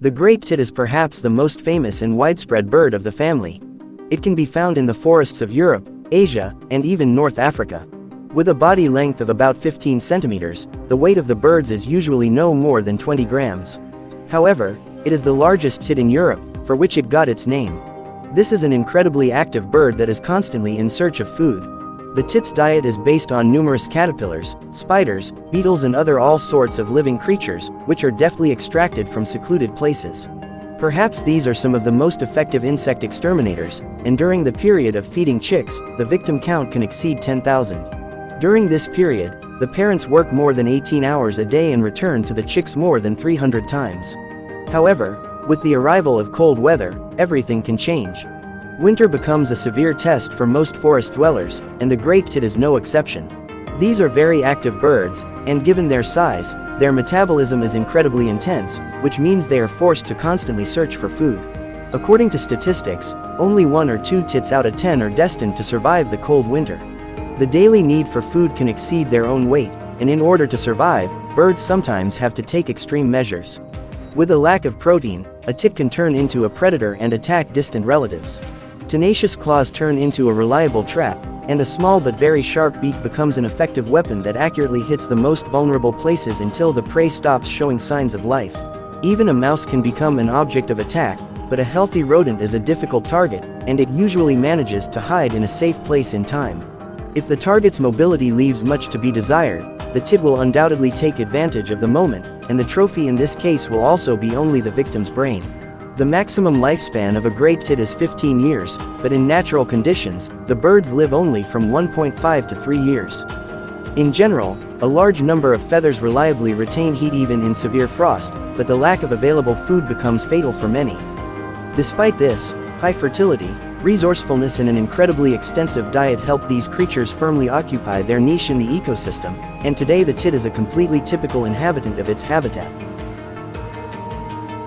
The great tit is perhaps the most famous and widespread bird of the family. It can be found in the forests of Europe, Asia, and even North Africa. With a body length of about 15 centimeters, the weight of the birds is usually no more than 20 grams. However, it is the largest tit in Europe, for which it got its name. This is an incredibly active bird that is constantly in search of food. The tit's diet is based on numerous caterpillars, spiders, beetles and all sorts of living creatures, which are deftly extracted from secluded places. Perhaps these are some of the most effective insect exterminators, and during the period of feeding chicks, the victim count can exceed 10,000. During this period, the parents work more than 18 hours a day and return to the chicks more than 300 times. However, with the arrival of cold weather, everything can change. Winter becomes a severe test for most forest dwellers, and the great tit is no exception. These are very active birds, and given their size, their metabolism is incredibly intense, which means they are forced to constantly search for food. According to statistics, only 1 or 2 tits out of 10 are destined to survive the cold winter. The daily need for food can exceed their own weight, and in order to survive, birds sometimes have to take extreme measures. With a lack of protein, a tit can turn into a predator and attack distant relatives. Tenacious claws turn into a reliable trap, and a small but very sharp beak becomes an effective weapon that accurately hits the most vulnerable places until the prey stops showing signs of life. Even a mouse can become an object of attack, but a healthy rodent is a difficult target, and it usually manages to hide in a safe place in time. If the target's mobility leaves much to be desired, the tit will undoubtedly take advantage of the moment, and the trophy in this case will also be only the victim's brain. The maximum lifespan of a great tit is 15 years, but in natural conditions, the birds live only from 1.5 to 3 years. In general, a large number of feathers reliably retain heat even in severe frost, but the lack of available food becomes fatal for many. Despite this, high fertility, resourcefulness and an incredibly extensive diet help these creatures firmly occupy their niche in the ecosystem, and today the tit is a completely typical inhabitant of its habitat.